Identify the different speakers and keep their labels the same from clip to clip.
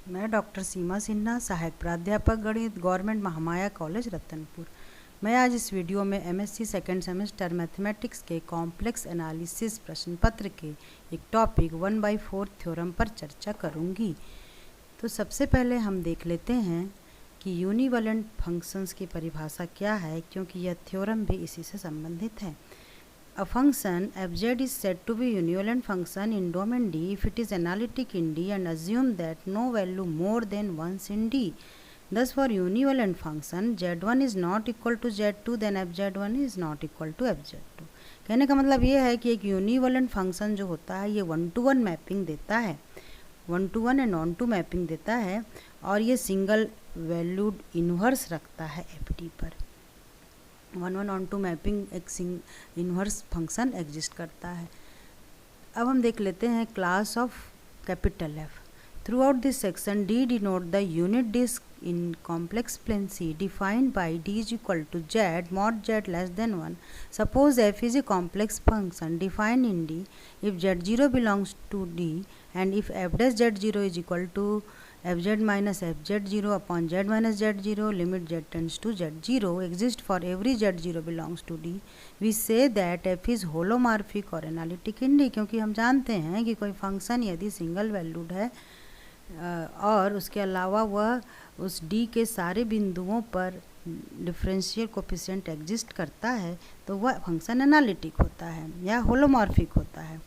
Speaker 1: मैं डॉक्टर सीमा सिन्हा, सहायक प्राध्यापक गणित, गवर्नमेंट महामाया कॉलेज रतनपुर। मैं आज इस वीडियो में एमएससी सेकेंड सेमेस्टर मैथमेटिक्स के कॉम्प्लेक्स एनालिसिस प्रश्न पत्र के एक टॉपिक 1/4 थ्योरम पर चर्चा करूंगी। तो सबसे पहले हम देख लेते हैं कि यूनिवलेंट फंक्शंस की परिभाषा क्या है, क्योंकि यह थ्योरम भी इसी से संबंधित है। A function fz is said to be univalent function in domain D if it is analytic in D and assume that no value more than once in D. Thus, for univalent function z1 is not equal to z2, then fz1 is not equal to fz2. कहने का मतलब ये है कि एक यूनिवलेंट function जो होता है ये 1-to-1 मैपिंग देता है, 1-to-1 and on to mapping देता है, और ये सिंगल वैल्यूड इन्वर्स रखता है एफडी पर। 1-1 ऑन टू मैपिंग एक इन्वर्स फंक्शन एग्जिस्ट करता है। अब हम देख लेते हैं class of capital F. Throughout this section D denote the unit disc in complex plane C defined by D is equal to Z mod Z less than 1। Suppose F is a complex function defined in D if z0 belongs to D and if F dash z0 is equal to fz minus fz0 upon z minus z0 limit z tends to z0 exist for every z0 belongs to D. We say that f is holomorphic और analytic इन D, क्योंकि हम जानते हैं कि कोई function यदि single valued है और उसके अलावा वह उस D के सारे बिंदुओं पर डिफरेंशियल कोफिशिएंट एग्जिस्ट करता है तो वह फंक्शन एनालिटिक होता है या होलोमॉर्फिक होता है।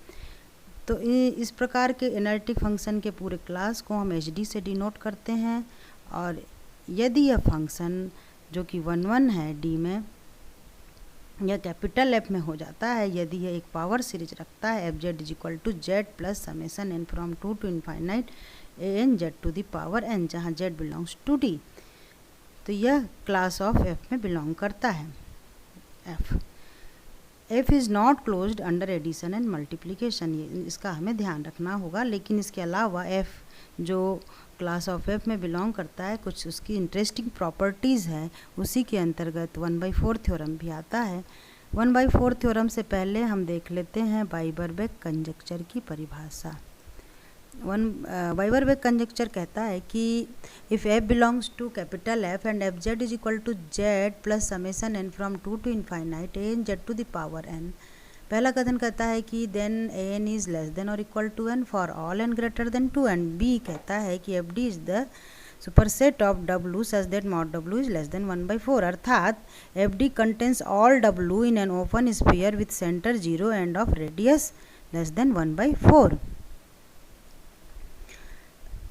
Speaker 1: तो इस प्रकार के एनालिटिक फंक्शन के पूरे क्लास को हम एच डी से डिनोट करते हैं, और यदि यह फंक्शन जो कि 1-1 है डी में या कैपिटल एफ में हो जाता है, यदि यह एक पावर सीरीज रखता है F Z is equal to Z plus summation N from 2 to infinite A N Z to the power N, जहाँ जेड बिलोंग्स टू डी, तो यह क्लास ऑफ एफ में बिलोंग करता है। F is not closed under addition and multiplication, ये इसका हमें ध्यान रखना होगा। लेकिन इसके अलावा एफ जो क्लास ऑफ एफ में बिलोंग करता है, कुछ उसकी इंटरेस्टिंग प्रॉपर्टीज़ है, उसी के अंतर्गत 1/4 थ्योरम भी आता है। 1/4 थ्योरम से पहले हम देख लेते हैं वाइबरबेक कंजक्चर की परिभाषा। वाइबरबेक कंजक्चर कहता है कि if F belongs to capital F and F Z is equal to Z plus summation N from 2 to infinite A N Z to the power N. पहला कथन कहता है कि then A N is less than और equal to N for all N greater than 2, and B कहता है कि F D is the superset of W such that mod W is less then 1/4, अर्थात F D contains all W in an open sphere with centre 0 end of radius less than 1/4।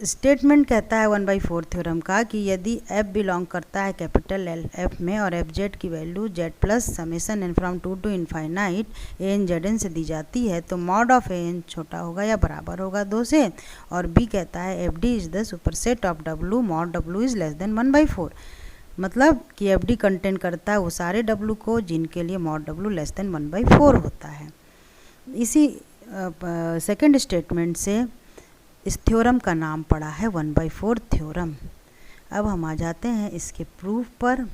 Speaker 1: Statement कहता है 1/4 theorem का कि यदि f belong करता है capital L F में और एफ जेड की value z plus summation N from 2 to infinite A N Z N से दी जाती है तो मॉड ऑफ ए एन छोटा होगा या बराबर होगा 2 से, और b कहता है F D is the superset of w mod w is less than 1/4, मतलब कि एफ डी कंटेन करता है वो सारे w को जिनके लिए मॉड w लेस देन 1/4 होता है। इसी सेकेंड स्टेटमेंट से इस थ्योरम का नाम पड़ा है 1/4 थ्योरम। अब हम आ जाते हैं इसके प्रूफ पर।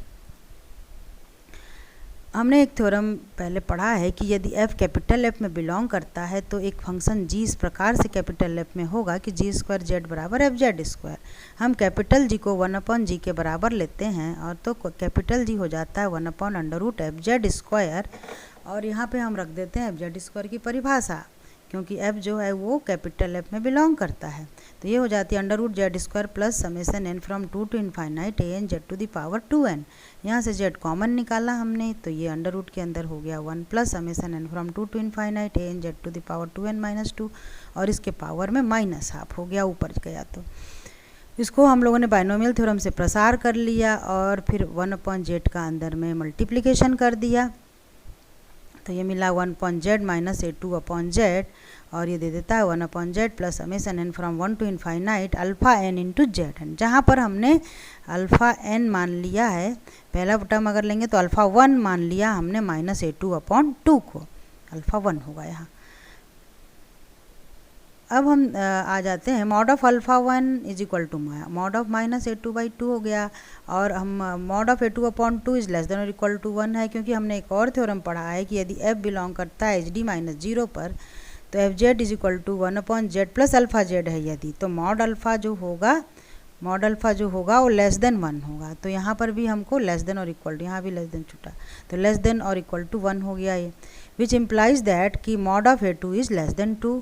Speaker 1: हमने एक थ्योरम पहले पढ़ा है कि यदि f कैपिटल F में बिलोंग करता है तो एक फंक्शन g इस प्रकार से कैपिटल F में होगा कि g² बराबर एफ जेड स्क्वायर। हम कैपिटल G को 1/g के बराबर लेते हैं और तो कैपिटल G हो जाता है 1/√fz², और यहाँ पे हम रख देते हैं fz² की परिभाषा, क्योंकि f जो है वो कैपिटल F में बिलोंग करता है। तो ये हो जाती है √z² plus summation n from 2 to infinite A N Z to the power 2n। यहाँ से z कॉमन निकाला हमने तो ये अंडर के अंदर हो गया 1 plus summation n from 2 to infinite A N Z to the power 2n-2, और इसके पावर में -½ हो गया ऊपर गया। तो इसको हम लोगों ने बाइनोमियल थ्योरम से प्रसार कर लिया और फिर 1/z का अंदर में मल्टीप्लिकेशन कर दिया, तो ये मिला 1/z माइनस a2/z, और ये दे देता है 1/z plus summation n from 1 to infinite alpha n into Z N, जहाँ पर हमने अल्फ़ा n मान लिया है, पहला टर्म अगर लेंगे तो अल्फ़ा 1 मान लिया हमने -a2/2 को, अल्फ़ा 1 होगा यहाँ। अब हम आ जाते हैं mod of alpha 1 is equal to mod of -a2/2 हो गया, और हम mod of a2/2 is less than और इक्वल टू 1 है, क्योंकि हमने एक और थ्योरम पढ़ा है कि यदि f बिलोंग करता है hd-0 पर तो F Z is equal to 1/z plus alpha Z है यदि, तो मॉड अल्फ़ा जो होगा मॉड अल्फ़ा जो होगा वो लेस देन 1 होगा। तो यहाँ पर भी हमको लेस देन और इक्वल टू, यहाँ भी लेस देन छूटा, तो लेस देन और इक्वल टू 1 हो गया ये, विच इम्प्लाइज दैट कि mod of A2 is less than 2।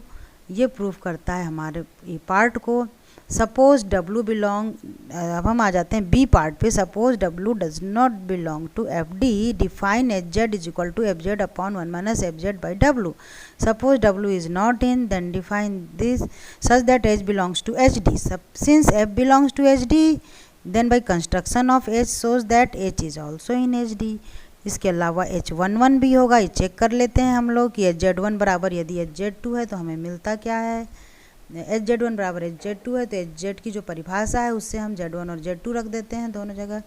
Speaker 1: ये प्रूव करता है हमारे ये पार्ट को। सपोज W बिलोंग, अब हम आ जाते हैं बी पार्ट पे। Suppose W does not belong to FD, define HZ is equal to FZ upon 1 minus FZ by W। Suppose W is not in, then define this such that H belongs to HD। Since F belongs to HD, then by construction of H shows that H is also in HD। इसके अलावा H11 भी होगा, ये check कर लेते हैं हम लोग कि HZ1 बराबर यदि HZ2 है तो हमें मिलता क्या है। HZ1 बराबर HZ2 है तो HZ की जो परिभाषा है उससे हम Z1 और Z2 रख देते हैं दोनों जगह।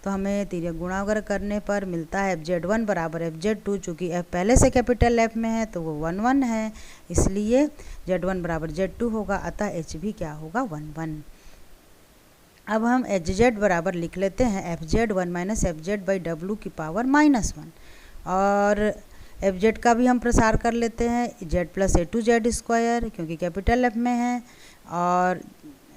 Speaker 1: तो हमें तिर्यक गुणा वगैरह करने पर मिलता है FZ1 बराबर FZ2। चूँकि F पहले से कैपिटल F में है तो वो 1 1 है, इसलिए Z1 बराबर Z2 होगा, अतः H भी क्या होगा 1 1। अब हम HZ बराबर लिख लेते हैं FZ1 minus FZ by W की पावर -1, और FZ का भी हम प्रसार कर लेते हैं Z plus A2 Z square, क्योंकि कैपिटल F में है, और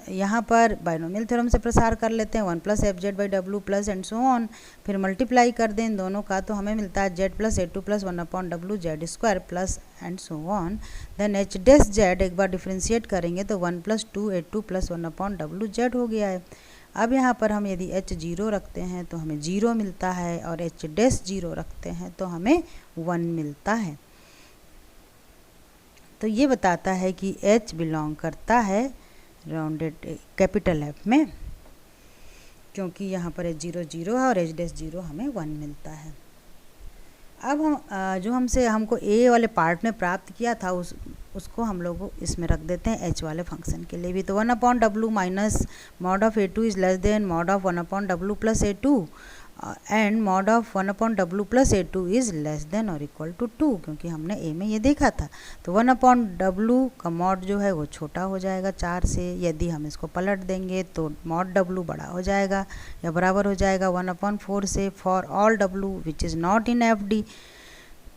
Speaker 1: यहाँ पर बाइनोमियल थ्योरम से प्रसार कर लेते हैं 1 plus FZ by W plus and so on. फिर मल्टीप्लाई कर दें इन दोनों का तो हमें मिलता है Z plus A2 plus 1 upon W Z square plus and so on. Then H dash Z एक बार डिफ्रेंशिएट करेंगे तो 1 plus 2 A2 plus 1 upon W Z हो गया है। अब यहाँ पर हम यदि H 0 रखते हैं तो हमें 0 मिलता है, और H डैश 0 रखते हैं तो हमें 1 मिलता है। तो ये बताता है कि H बिलोंग करता है राउंडेड कैपिटल F में, क्योंकि यहाँ पर H 0 0 है और H डैश 0 हमें 1 मिलता है। अब हम जो हमको A वाले पार्ट में प्राप्त किया था उसको हम लोग इसमें रख देते हैं H वाले फंक्शन के लिए भी। तो 1 upon W minus mod of A2 is less than mod of 1 upon W plus A2, and mod of 1 upon W plus A2 is less than और इक्वल टू 2, क्योंकि हमने A में ये देखा था। तो 1 अपॉन W का मॉड जो है वो छोटा हो जाएगा 4 से, यदि हम इसको पलट देंगे तो मॉड W बड़ा हो जाएगा या बराबर हो जाएगा 1 अपॉन 4 से, for all W which is not in FD।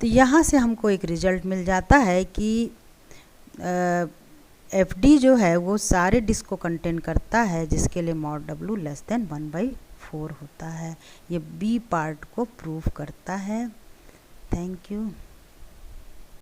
Speaker 1: तो यहाँ से हमको एक रिजल्ट मिल जाता है कि FD जो है वो सारे डिस्क को कंटेन करता है जिसके लिए मॉड W लेस देन 1/4 होता है। ये बी पार्ट को प्रूव करता है। Thank you.